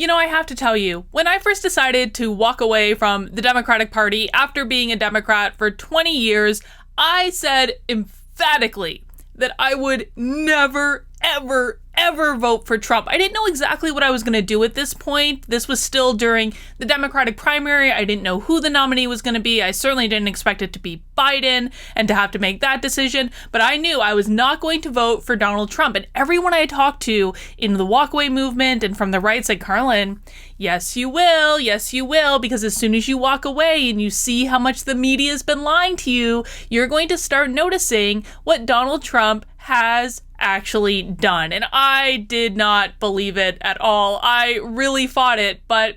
I have to tell you, when I first decided to walk away from the Democratic Party after being a Democrat for 20 years, I said emphatically that I would never, ever vote for Trump. I didn't know exactly what I was going to do at this point. This was still during the Democratic primary. I didn't know who the nominee was going to be. I certainly didn't expect it to be Biden and to have to make that decision. But I knew I was not going to vote for Donald Trump. And everyone I talked to in the walkaway movement and from the right said, Carlin, yes, you will. Yes, you will. Because as soon as you walk away and you see how much the media has been lying to you, you're going to start noticing what Donald Trump has actually done. And I did not believe it at all. I really fought it, but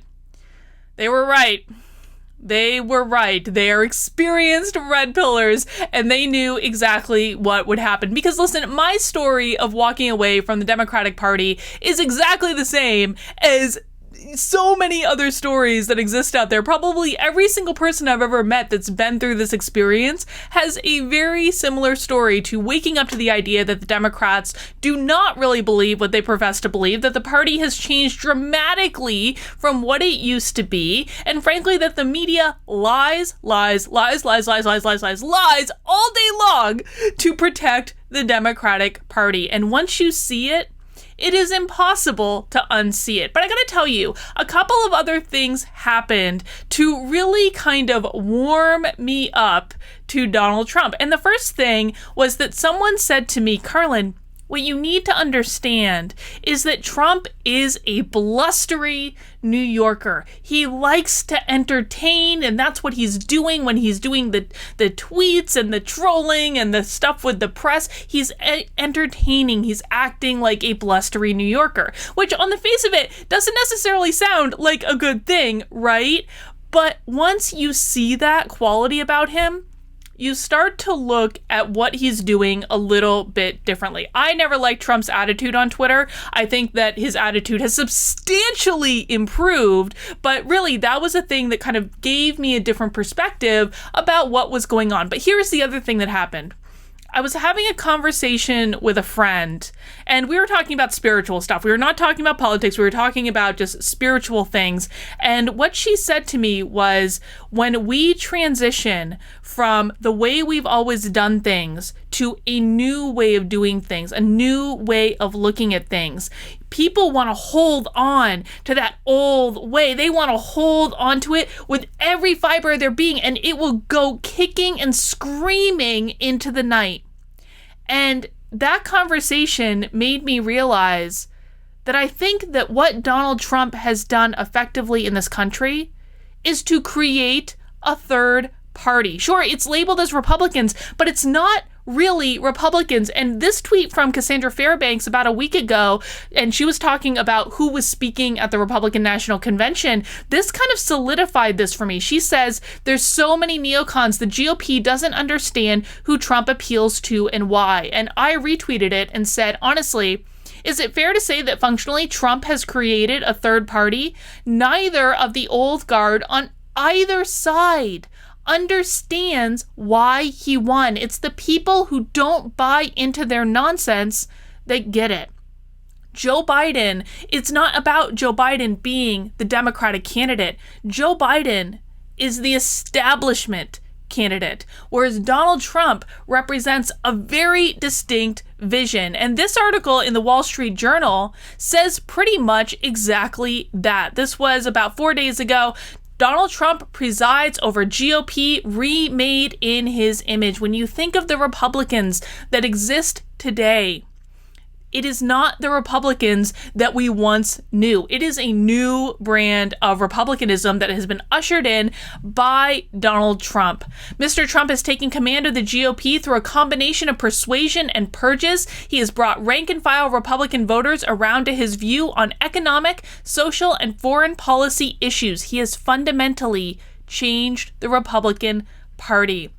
they were right. They were right. They are experienced red pillars, and they knew exactly what would happen. Because listen, my story of walking away from the Democratic Party is exactly the same as so many other stories that exist out there. Probably every single person I've ever met that's been through this experience has a very similar story to waking up to the idea that the Democrats do not really believe what they profess to believe, that the party has changed dramatically from what it used to be, and frankly that the media lies all day long to protect the Democratic Party. And once you see it, it is impossible to unsee it. But I gotta tell you, a couple of other things happened to really kind of warm me up to Donald Trump. And the first thing was that someone said to me, Carlin, what you need to understand is that Trump is a blustery New Yorker. He likes to entertain, and that's what he's doing when he's doing the tweets and the trolling and the stuff with the press. He's entertaining. He's acting like a blustery New Yorker, which on the face of it doesn't necessarily sound like a good thing, right? But once you see that quality about him, you start to look at what he's doing a little bit differently. I never liked Trump's attitude on Twitter. I think that his attitude has substantially improved, but really that was a thing that kind of gave me a different perspective about what was going on. But here's the other thing that happened. I was having a conversation with a friend, and we were talking about spiritual stuff. We were not talking about politics. We were talking about just spiritual things. And what she said to me was, when we transition from the way we've always done things to a new way of doing things, a new way of looking at things, people want to hold on to that old way. They want to hold on to it with every fiber of their being, and it will go kicking and screaming into the night. And that conversation made me realize that I think that what Donald Trump has done effectively in this country is to create a third party. Sure, it's labeled as Republicans, but it's not really Republicans. And this tweet from Cassandra Fairbanks about a week ago, and she was talking about who was speaking at the Republican National Convention, this kind of solidified this for me. She says, there's so many neocons, the GOP doesn't understand who Trump appeals to and why. And I retweeted it and said, honestly, is it fair to say that functionally Trump has created a third party? Neither of the old guard on either side understands why he won. It's the people who don't buy into their nonsense that get it. Joe Biden, it's not about Joe Biden being the Democratic candidate. Joe Biden is the establishment candidate, whereas Donald Trump represents a very distinct vision. And this article in the Wall Street Journal says pretty much exactly that. This was about 4 days ago. Donald Trump presides over GOP remade in his image. When you think of the Republicans that exist today, it is not the Republicans that we once knew. It is a new brand of Republicanism that has been ushered in by Donald Trump. Mr. Trump has taken command of the GOP through a combination of persuasion and purges. He has brought rank-and-file Republican voters around to his view on economic, social, and foreign policy issues. He has fundamentally changed the Republican Party.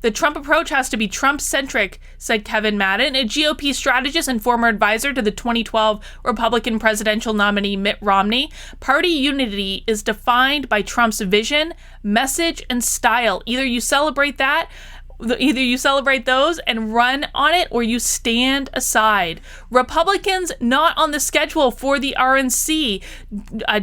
The Trump approach has to be Trump-centric, said Kevin Madden, a GOP strategist and former advisor to the 2012 Republican presidential nominee Mitt Romney. Party unity is defined by Trump's vision, message, and style. Either you celebrate that Either you celebrate those and run on it, or you stand aside. Republicans not on the schedule for the RNC.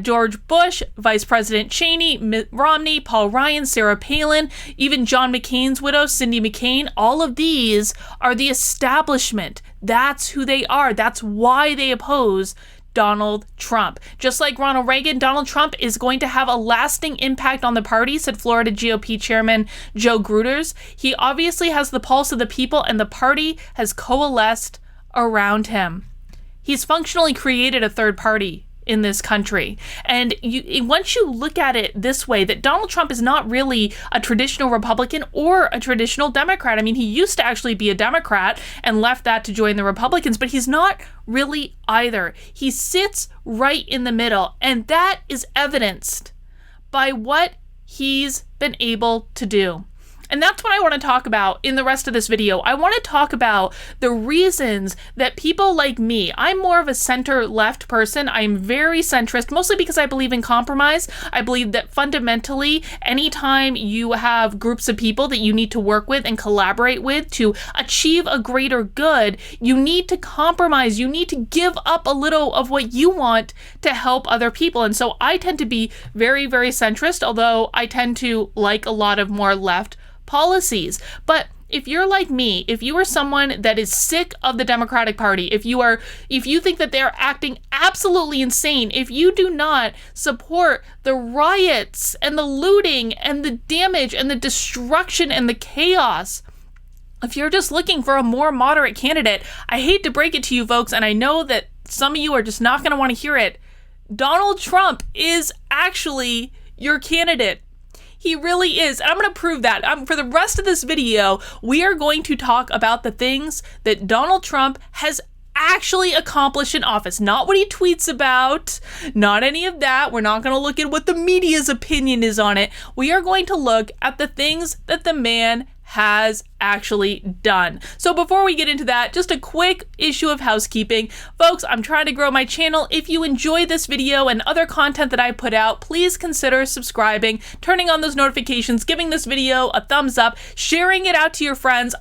George Bush, Vice President Cheney, Mitt Romney, Paul Ryan, Sarah Palin, even John McCain's widow, Cindy McCain. All of these are the establishment. That's who they are. That's why they oppose Donald Trump. Just like Ronald Reagan, Donald Trump is going to have a lasting impact on the party, said Florida GOP Chairman Joe Gruters. He obviously has the pulse of the people, and the party has coalesced around him. He's functionally created a third party in this country. And once you look at it this way, that Donald Trump is not really a traditional Republican or a traditional Democrat. I mean, he used to actually be a Democrat and left that to join the Republicans, but he's not really either. He sits right in the middle, and that is evidenced by what he's been able to do. And that's what I want to talk about in the rest of this video. I want to talk about the reasons that people like me, I'm more of a center-left person. I'm very centrist, mostly because I believe in compromise. I believe that fundamentally, anytime you have groups of people that you need to work with and collaborate with to achieve a greater good, you need to compromise. You need to give up a little of what you want to help other people. And so I tend to be very, very centrist, although I tend to like a lot of more left policies. But if you're like me, if you are someone that is sick of the Democratic Party, if you think that they're acting absolutely insane, if you do not support the riots and the looting and the damage and the destruction and the chaos, if you're just looking for a more moderate candidate, I hate to break it to you folks, and I know that some of you are just not going to want to hear it, Donald Trump is actually your candidate. He really is. And I'm going to prove that. For the rest of this video, we are going to talk about the things that Donald Trump has actually accomplished in office. Not what he tweets about, not any of that. We're not going to look at what the media's opinion is on it. We are going to look at the things that the man has actually done. So before we get into that, just a quick issue of housekeeping. Folks, I'm trying to grow my channel. If you enjoy this video and other content that I put out, please consider subscribing, turning on those notifications, giving this video a thumbs up, sharing it out to your friends.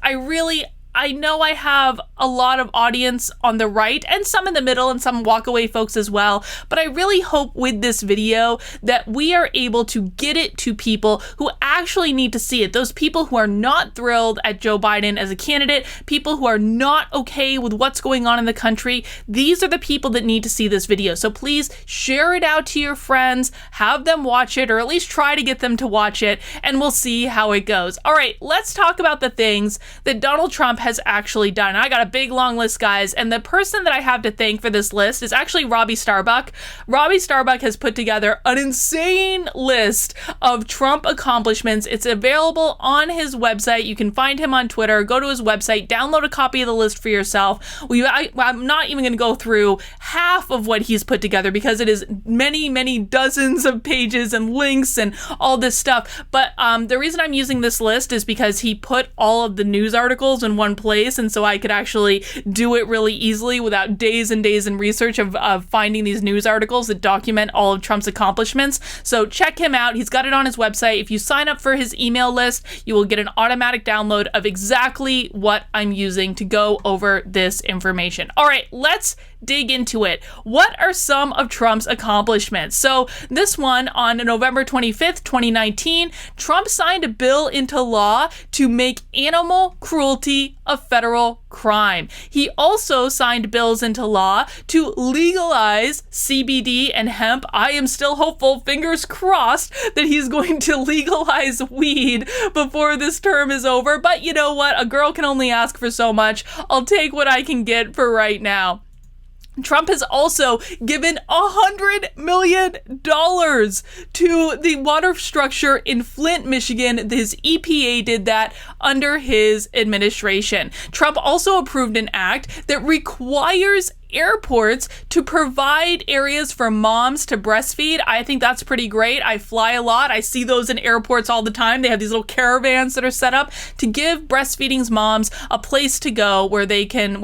I know I have a lot of audience on the right and some in the middle and some walkaway folks as well, but I really hope with this video that we are able to get it to people who actually need to see it. Those people who are not thrilled at Joe Biden as a candidate, people who are not okay with what's going on in the country. These are the people that need to see this video. So please share it out to your friends, have them watch it, or at least try to get them to watch it, and we'll see how it goes. All right, let's talk about the things that Donald Trump has actually done. I got a big long list, guys, and the person that I have to thank for this list is actually Robbie Starbuck. Robbie Starbuck has put together an insane list of Trump accomplishments. It's available on his website. You can find him on Twitter. Go to his website, download a copy of the list for yourself. I'm not even going to go through half of what he's put together because it is many, many dozens of pages and links and all this stuff. But the reason I'm using this list is because he put all of the news articles in one place, and so I could actually do it really easily without days and days in research of finding these news articles that document all of Trump's accomplishments. So check him out. He's got it on his website. If you sign up for his email list, you will get an automatic download of exactly what I'm using to go over this information. All right, let's dig into it. What are some of Trump's accomplishments? So this one, on November 25th, 2019, Trump signed a bill into law to make animal cruelty a federal crime. He also signed bills into law to legalize CBD and hemp. I am still hopeful, fingers crossed, that he's going to legalize weed before this term is over. But you know what? A girl can only ask for so much. I'll take what I can get for right now. Trump has also given $100 million to the water structure in Flint, Michigan. His EPA did that under his administration. Trump also approved an act that requires airports to provide areas for moms to breastfeed. I think that's pretty great. I fly a lot. I see those in airports all the time. They have these little caravans that are set up to give breastfeeding moms a place to go where they can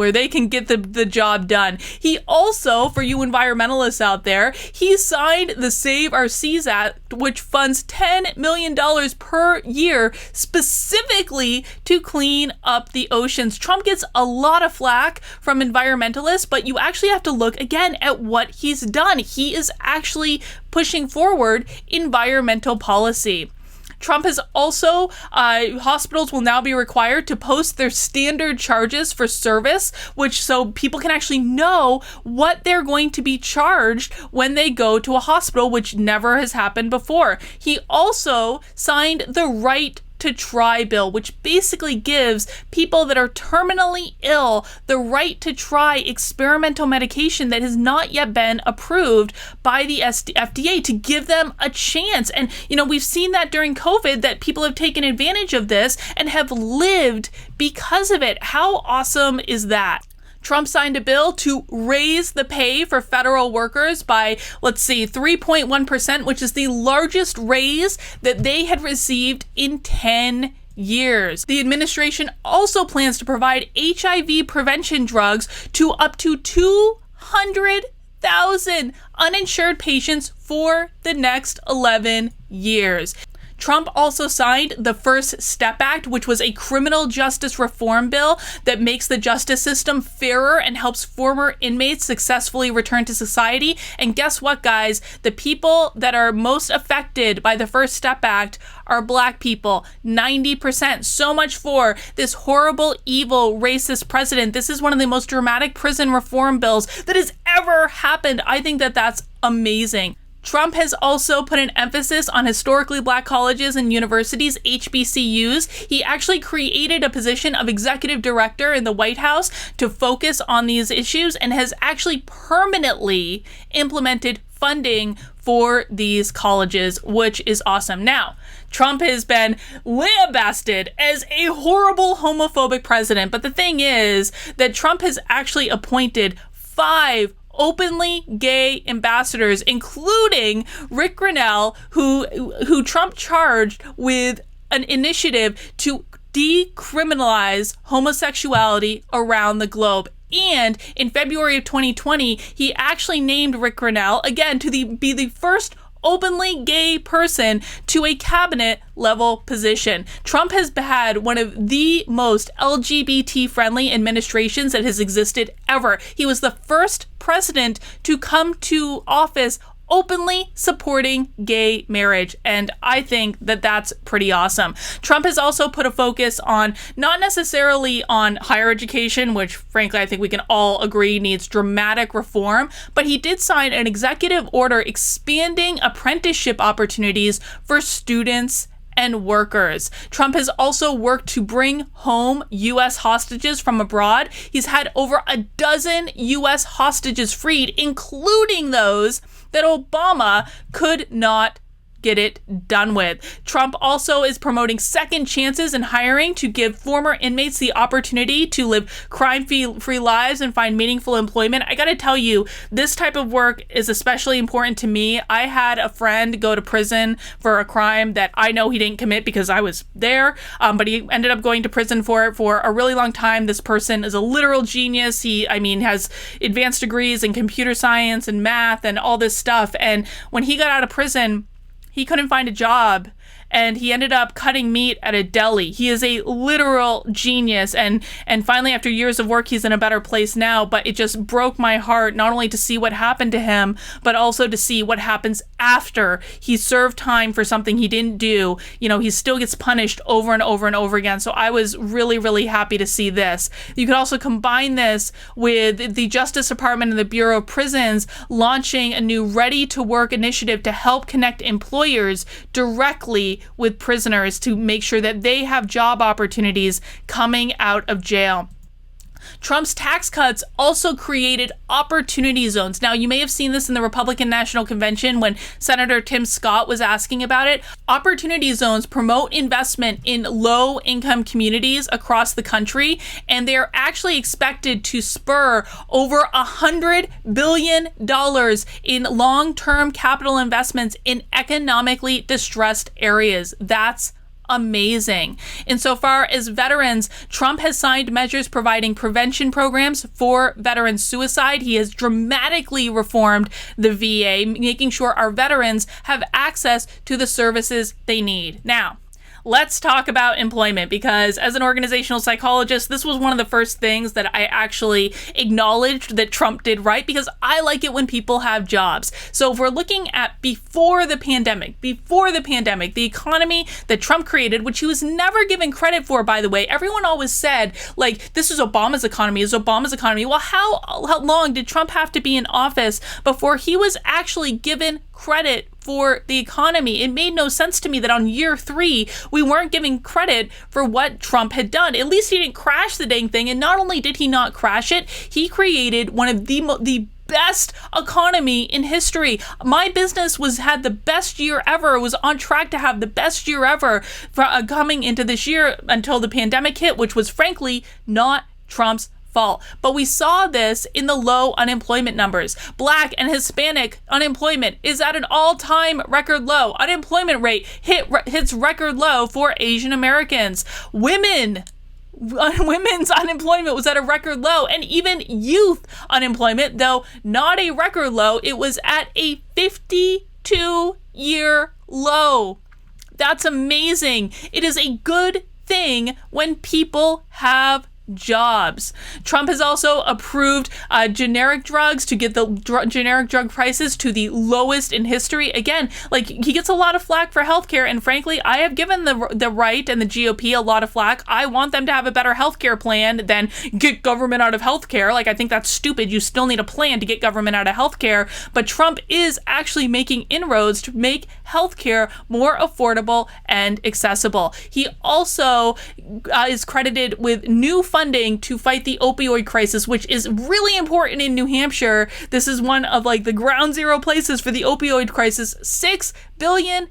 get the job done. He also, for you environmentalists out there, he signed the Save Our Seas Act which funds $10 million per year specifically to clean up the oceans. Trump gets a lot of flack from environmentalists, but you actually have to look again at what he's done. He is actually pushing forward environmental policy. Trump has also, hospitals will now be required to post their standard charges for service, which so people can actually know what they're going to be charged when they go to a hospital, which never has happened before. He also signed the right to try bill, which basically gives people that are terminally ill the right to try experimental medication that has not yet been approved by the FDA, to give them a chance. And, we've seen that during COVID, that people have taken advantage of this and have lived because of it. How awesome is that? Trump signed a bill to raise the pay for federal workers by, 3.1%, which is the largest raise that they had received in 10 years. The administration also plans to provide HIV prevention drugs to up to 200,000 uninsured patients for the next 11 years. Trump also signed the First Step Act, which was a criminal justice reform bill that makes the justice system fairer and helps former inmates successfully return to society. And guess what, guys? The people that are most affected by the First Step Act are Black people, 90%. So much for this horrible, evil, racist president. This is one of the most dramatic prison reform bills that has ever happened. I think that that's amazing. Trump has also put an emphasis on historically Black colleges and universities, HBCUs. He actually created a position of executive director in the White House to focus on these issues and has actually permanently implemented funding for these colleges, which is awesome. Now, Trump has been lambasted as a horrible homophobic president, but the thing is that Trump has actually appointed 5 openly gay ambassadors, including Rick Grinnell, who Trump charged with an initiative to decriminalize homosexuality around the globe. And in February of 2020, he actually named Rick Grinnell, again, to be the first openly gay person to a cabinet level position. Trump has had one of the most LGBT friendly administrations that has existed ever. He was the first president to come to office openly supporting gay marriage, and I think that that's pretty awesome. Trump has also put a focus on not necessarily on higher education, which frankly I think we can all agree needs dramatic reform, but he did sign an executive order expanding apprenticeship opportunities for students and workers. Trump has also worked to bring home U.S. hostages from abroad. He's had over a dozen U.S. hostages freed, including those that Obama could not get it done with. Trump also is promoting second chances in hiring to give former inmates the opportunity to live crime-free lives and find meaningful employment. I gotta tell you, this type of work is especially important to me. I had a friend go to prison for a crime that I know he didn't commit because I was there, but he ended up going to prison for it for a really long time. This person is a literal genius. He has advanced degrees in computer science and math and all this stuff. And when he got out of prison, he couldn't find a job, and he ended up cutting meat at a deli. He is a literal genius, and finally, after years of work, he's in a better place now, but it just broke my heart, not only to see what happened to him, but also to see what happens after he served time for something he didn't do. He still gets punished over and over and over again, so I was really, really happy to see this. You could also combine this with the Justice Department and the Bureau of Prisons launching a new Ready to Work initiative to help connect employers directly with prisoners to make sure that they have job opportunities coming out of jail. Trump's tax cuts also created opportunity zones. Now, you may have seen this in the Republican National Convention when Senator Tim Scott was asking about it. Opportunity zones promote investment in low-income communities across the country, and they're actually expected to spur over $100 billion in long-term capital investments in economically distressed areas. That's amazing. Insofar as veterans, Trump has signed measures providing prevention programs for veteran suicide. He has dramatically reformed the VA, making sure our veterans have access to the services they need. Now, let's talk about employment, because as an organizational psychologist, this was one of the first things that I actually acknowledged that Trump did right, because I like it when people have jobs. So if we're looking at before the pandemic, the economy that Trump created, which he was never given credit for, by the way. Everyone always said, like, this is Obama's economy, Well, how long did Trump have to be in office before he was actually given credit for the economy? It made no sense to me that on year 3, we weren't giving credit for what Trump had done. At least he didn't crash the dang thing. And not only did he not crash it, he created one of the best economy in history. My business had the best year ever. It was on track to have the best year ever coming into this year until the pandemic hit, which was frankly not Trump's fault. But we saw this in the low unemployment numbers. Black and Hispanic unemployment is at an all-time record low. Unemployment rate hits record low for Asian Americans. Women's unemployment was at a record low, and even youth unemployment, though not a record low, it was at a 52-year low. That's amazing. It is a good thing when people have jobs. Trump has also approved generic drugs to get the generic drug prices to the lowest in history. Again, like, he gets a lot of flack for healthcare, and frankly, I have given the right and the GOP a lot of flack. I want them to have a better healthcare plan than get government out of healthcare. Like, I think that's stupid. You still need a plan to get government out of healthcare, but Trump is actually making inroads to make healthcare more affordable and accessible. He also is credited with new funding to fight the opioid crisis, which is really important in New Hampshire. This is one of the ground zero places for the opioid crisis. $6 billion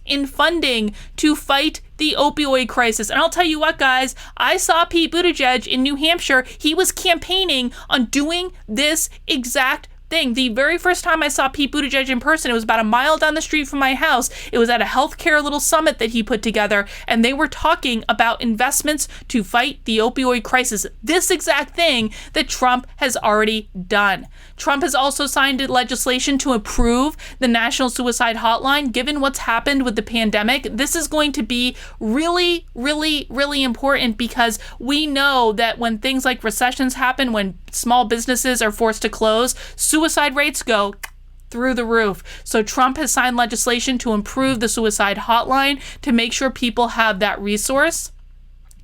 in funding to fight the opioid crisis. And I'll tell you what, guys, I saw Pete Buttigieg in New Hampshire. He was campaigning on doing this exact thing. The very first time I saw Pete Buttigieg in person, it was about a mile down the street from my house. It was at a healthcare little summit that he put together, and they were talking about investments to fight the opioid crisis. This exact thing that Trump has already done. Trump has also signed legislation to improve the National Suicide Hotline. Given what's happened with the pandemic, this is going to be really, really, really important, because we know that when things like recessions happen, when small businesses are forced to close, suicide rates go through the roof. So Trump has signed legislation to improve the suicide hotline to make sure people have that resource.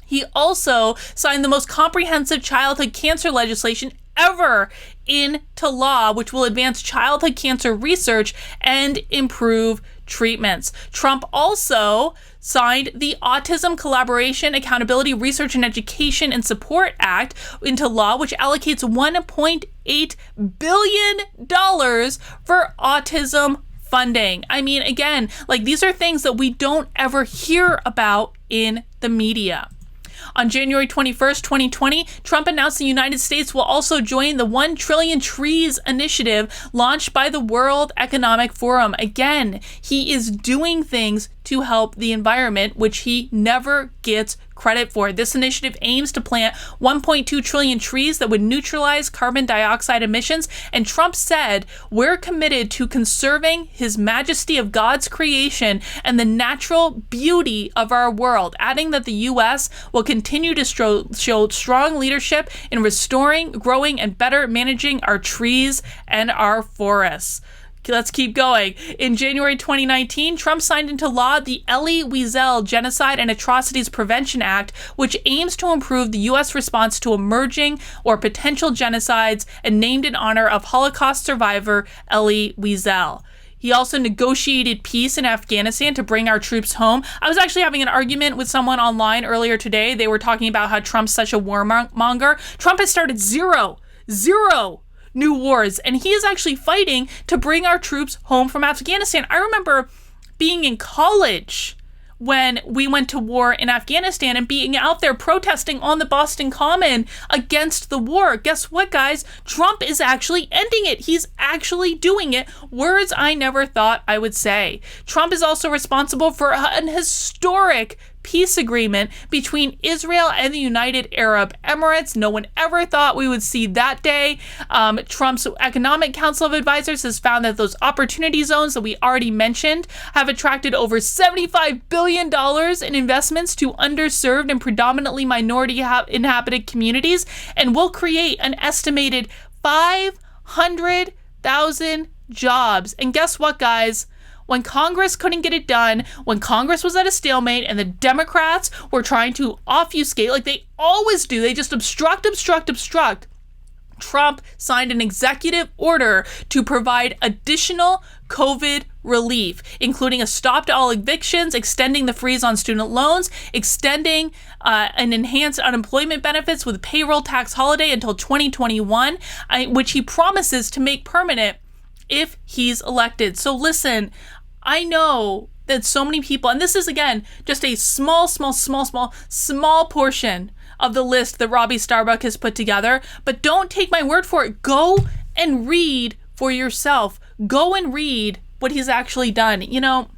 He also signed the most comprehensive childhood cancer legislation ever into law, which will advance childhood cancer research and improve treatments. Trump also signed the Autism Collaboration, Accountability, Research, and Education and Support Act into law, which allocates $1.8 billion for autism funding. I mean, again, these are things that we don't ever hear about in the media. On January 21st, 2020, Trump announced the United States will also join the 1 Trillion Trees initiative launched by the World Economic Forum. Again, he is doing things to help the environment, which he never gets credit for. This initiative aims to plant 1.2 trillion trees that would neutralize carbon dioxide emissions. And Trump said, "We're committed to conserving His Majesty of God's creation and the natural beauty of our world," adding that the U.S. will continue to show strong leadership in restoring, growing, and better managing our trees and our forests. Let's keep going. In January 2019, Trump signed into law the Elie Wiesel Genocide and Atrocities Prevention Act, which aims to improve the U.S. response to emerging or potential genocides, and named in honor of Holocaust survivor Elie Wiesel. He also negotiated peace in Afghanistan to bring our troops home. I was actually having an argument with someone online earlier today. They were talking about how Trump's such a warmonger. Trump has started zero new wars, and he is actually fighting to bring our troops home from Afghanistan. I remember being in college when we went to war in Afghanistan and being out there protesting on the Boston Common against the war. Guess what, guys? Trump is actually ending it. He's actually doing it. Words I never thought I would say. Trump is also responsible for an historic peace agreement between Israel and the United Arab Emirates. No one ever thought we would see that day. Trump's Economic Council of Advisors has found that those opportunity zones that we already mentioned have attracted over $75 billion in investments to underserved and predominantly minority inhabited communities, and will create an estimated 500,000 jobs. And guess what, guys? When Congress couldn't get it done, when Congress was at a stalemate and the Democrats were trying to obfuscate like they always do, they just obstruct. Trump signed an executive order to provide additional COVID relief, including a stop to all evictions, extending the freeze on student loans, extending and enhanced unemployment benefits with payroll tax holiday until 2021, which he promises to make permanent if he's elected. So listen, I know that so many people, and this is again just a small portion of the list that Robbie Starbuck has put together, but don't take my word for it. Go and read for yourself. Go and read what he's actually done. You know,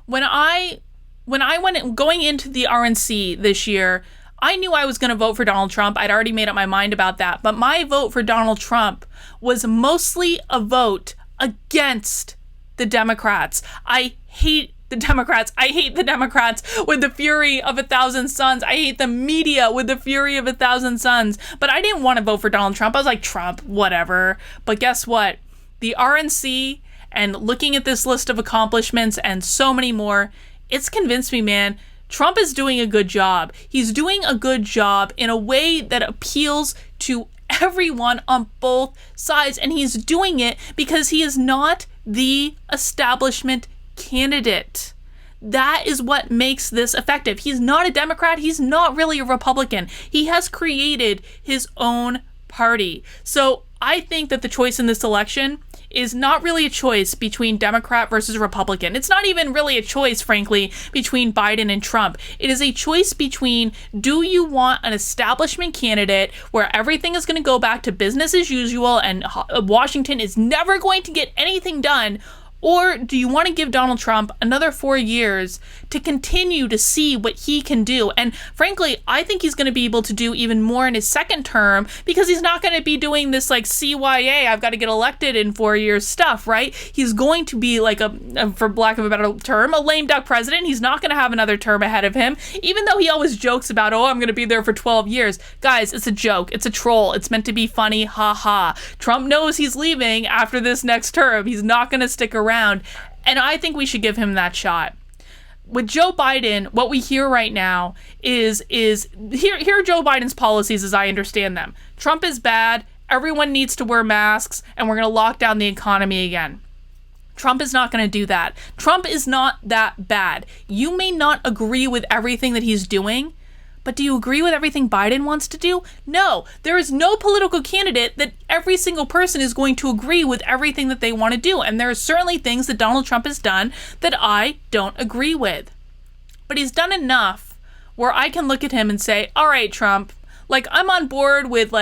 when I went going into the RNC this year, I knew I was going to vote for Donald Trump. I'd already made up my mind about that. But my vote for Donald Trump was mostly a vote against the Democrats. I hate the Democrats. I hate the Democrats with the fury of 1,000 suns. I hate the media with the fury of 1,000 suns. But I didn't want to vote for Donald Trump. I was like, Trump, whatever. But guess what? The RNC and looking at this list of accomplishments and so many more, it's convinced me, man. Trump is doing a good job. He's doing a good job in a way that appeals to everyone on both sides. And he's doing it because he is not the establishment candidate. That is what makes this effective. He's not a Democrat. He's not really a Republican. He has created his own party. So I think that the choice in this election is not really a choice between Democrat versus Republican. It's not even really a choice, frankly, between Biden and Trump. It is a choice between, do you want an establishment candidate where everything is going to go back to business as usual and Washington is never going to get anything done, or do you want to give Donald Trump another 4 years to continue to see what he can do? And frankly, I think he's going to be able to do even more in his second term because he's not going to be doing this like CYA, I've got to get elected in 4 years stuff, right? He's going to be like for lack of a better term, a lame duck president. He's not going to have another term ahead of him, even though he always jokes about, oh, I'm going to be there for 12 years. Guys, it's a joke. It's a troll. It's meant to be funny. Ha ha. Trump knows he's leaving after this next term. He's not going to stick around. And I think we should give him that shot. With Joe Biden, what we hear right now is here are Joe Biden's policies as I understand them. Trump is bad. Everyone needs to wear masks, and we're going to lock down the economy again. Trump is not going to do that. Trump is not that bad. You may not agree with everything that he's doing, but do you agree with everything Biden wants to do? No, there is no political candidate that every single person is going to agree with everything that they want to do. And there are certainly things that Donald Trump has done that I don't agree with. But he's done enough where I can look at him and say, all right, Trump, like I'm on board with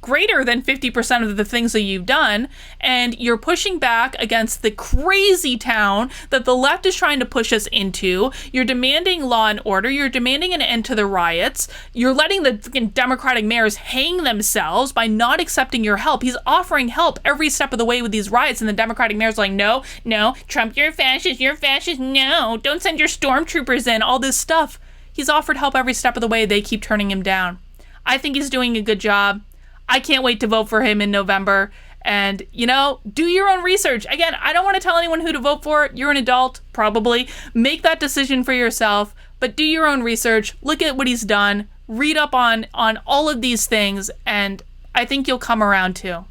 greater than 50% of the things that you've done, and you're pushing back against the crazy town that the left is trying to push us into. You're demanding law and order. You're demanding an end to the riots. You're letting the freaking Democratic mayors hang themselves by not accepting your help. He's offering help every step of the way with these riots, and the Democratic mayors are like, no, Trump, you're a fascist, no, don't send your stormtroopers in, all this stuff. He's offered help every step of the way. They keep turning him down. I think he's doing a good job. I can't wait to vote for him in November. And, do your own research. Again, I don't want to tell anyone who to vote for. You're an adult, probably. Make that decision for yourself. But do your own research. Look at what he's done. Read up on all of these things. And I think you'll come around too.